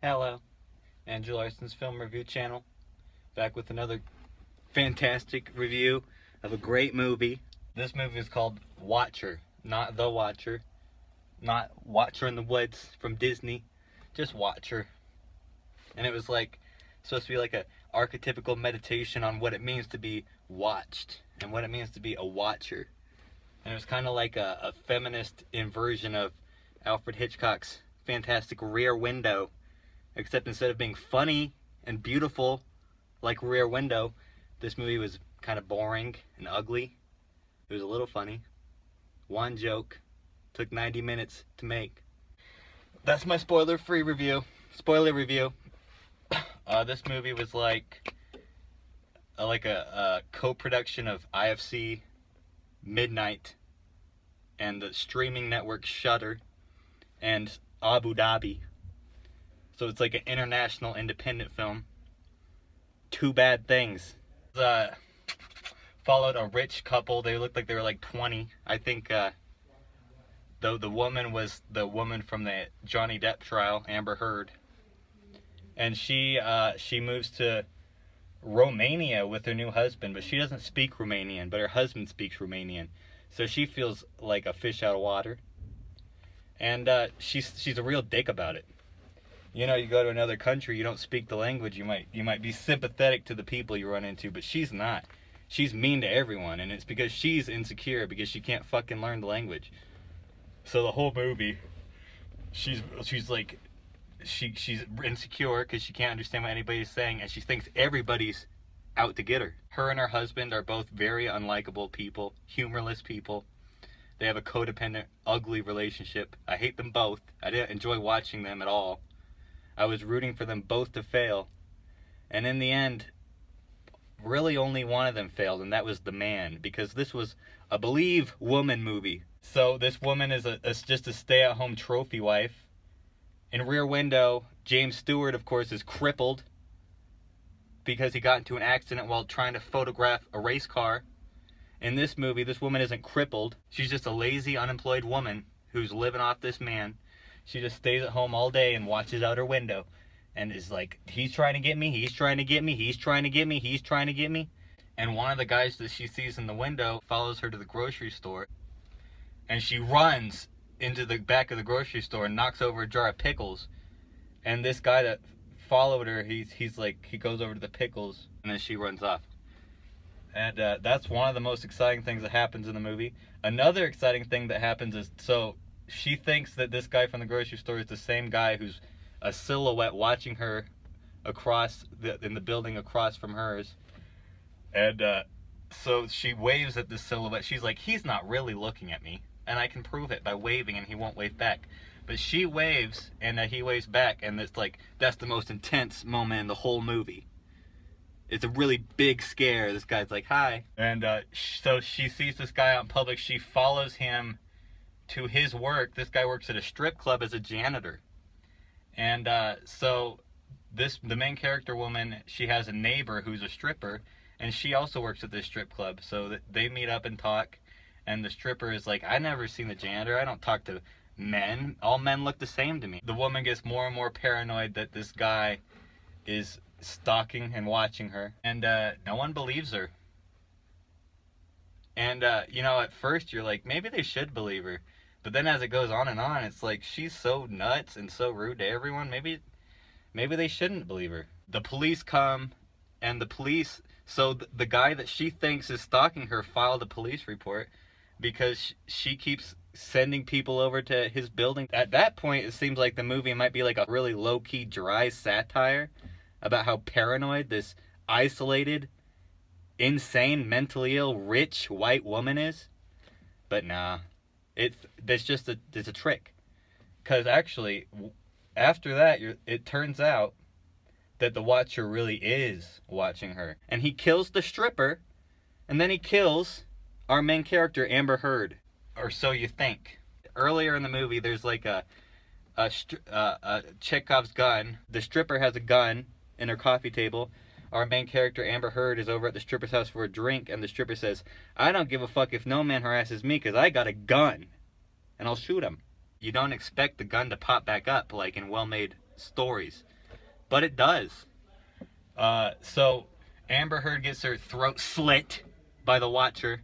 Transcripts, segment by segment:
Hello, Andrew Larson's Film Review Channel, back with another fantastic review of a great movie. This movie is called Watcher, not The Watcher, not Watcher in the Woods from Disney, just Watcher. And it was like supposed to be like a archetypical meditation on what it means to be watched and what it means to be a watcher. And it was kind of like a feminist inversion of Alfred Hitchcock's fantastic Rear Window. Except instead of being funny and beautiful like Rear Window, this movie was kind of boring and ugly. It was a little funny. One joke. Took 90 minutes to make. That's my spoiler-free review. Spoiler review. This movie was like a co-production of IFC, Midnight, and the streaming network Shudder, and Abu Dhabi. So it's like an international independent film. Two bad things. Followed a rich couple. They looked like they were like 20. I think the woman was the woman from the Johnny Depp trial, Amber Heard. And she moves to Romania with her new husband, but she doesn't speak Romanian, but her husband speaks Romanian. So she feels like a fish out of water. And she's a real dick about it. You know, you go to another country, you don't speak the language, you might be sympathetic to the people you run into, but she's not. She's mean to everyone, and it's because she's insecure, because she can't fucking learn the language. So the whole movie, she's insecure because she can't understand what anybody's saying, and she thinks everybody's out to get her. Her and her husband are both very unlikable people, humorless people. They have a codependent, ugly relationship. I hate them both. I didn't enjoy watching them at all. I was rooting for them both to fail. And in the end, really only one of them failed, and that was the man. Because this was a Believe woman movie. So this woman is just a stay-at-home trophy wife. In Rear Window, James Stewart, of course, is crippled because he got into an accident while trying to photograph a race car. In this movie, this woman isn't crippled. She's just a lazy, unemployed woman who's living off this man. She just stays at home all day and watches out her window and is like, he's trying to get me, he's trying to get me, he's trying to get me, he's trying to get me. And one of the guys that she sees in the window follows her to the grocery store, and she runs into the back of the grocery store and knocks over a jar of pickles. And this guy that followed her, he's like, he goes over to the pickles, and then she runs off. And that's one of the most exciting things that happens in the movie. Another exciting thing that happens is, so she thinks that this guy from the grocery store is the same guy who's a silhouette watching her in the building across from hers. And so she waves at this silhouette. She's like, he's not really looking at me, and I can prove it by waving, and he won't wave back. But she waves, and he waves back, and it's like, that's the most intense moment in the whole movie. It's a really big scare. This guy's like, hi. And so she sees this guy out in public. She follows him to his work. This guy works at a strip club as a janitor. And so the main character woman, she has a neighbor who's a stripper, and she also works at this strip club. So they meet up and talk, and the stripper is like, I never seen the janitor. I don't talk to men. All men look the same to me. The woman gets more and more paranoid that this guy is stalking and watching her, and no one believes her. And you know, at first you're like, maybe they should believe her. But then as it goes on and on, it's like, she's so nuts and so rude to everyone. Maybe they shouldn't believe her. The police come, and so the guy that she thinks is stalking her filed a police report because she keeps sending people over to his building. At that point, it seems like the movie might be like a really low-key, dry satire about how paranoid this isolated, insane, mentally ill, rich white woman is. But nah. It's a trick. Because actually, after that, it turns out that the Watcher really is watching her. And he kills the stripper, and then he kills our main character, Amber Heard. Or so you think. Earlier in the movie, there's like a Chekhov's gun. The stripper has a gun in her coffee table. Our main character, Amber Heard, is over at the stripper's house for a drink, and the stripper says, I don't give a fuck if no man harasses me, because I got a gun, and I'll shoot him. You don't expect the gun to pop back up, like in well-made stories, but it does. So Amber Heard gets her throat slit by the Watcher,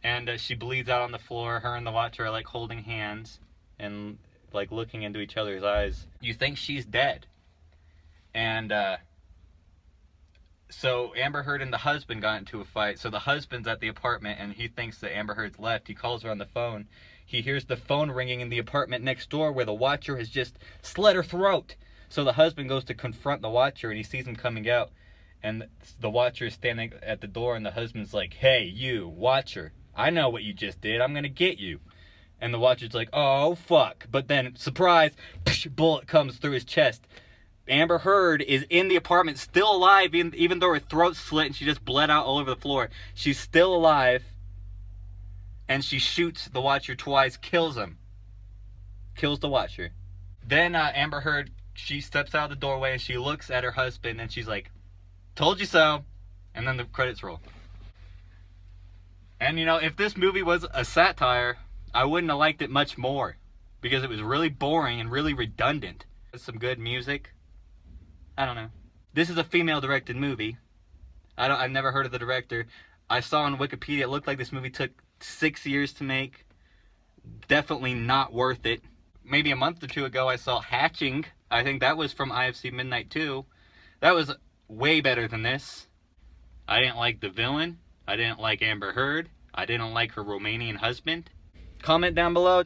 and she bleeds out on the floor. Her and the Watcher are like holding hands and like looking into each other's eyes. You think she's dead, and so Amber Heard and the husband got into a fight. So the husband's at the apartment and he thinks that Amber Heard's left. He calls her on the phone. He hears the phone ringing in the apartment next door where the Watcher has just slit her throat. So the husband goes to confront the Watcher and he sees him coming out. And the Watcher is standing at the door and the husband's like, "Hey, you, Watcher, I know what you just did. I'm going to get you." And the Watcher's like, "Oh, fuck." But then, surprise, bullet comes through his chest. Amber Heard is in the apartment, still alive, even though her throat's slit and she just bled out all over the floor. She's still alive, and she shoots the Watcher twice, kills him. Kills the Watcher. Then Amber Heard, she steps out of the doorway and she looks at her husband and she's like, "Told you so." And then the credits roll. And you know, if this movie was a satire, I wouldn't have liked it much more, because it was really boring and really redundant. There's some good music. I don't know. This is a female-directed movie. I've never heard of the director. I saw on Wikipedia it looked like this movie took 6 years to make. Definitely not worth it. Maybe a month or two ago I saw Hatching. I think that was from IFC Midnight 2. That was way better than this. I didn't like the villain. I didn't like Amber Heard. I didn't like her Romanian husband. Comment down below.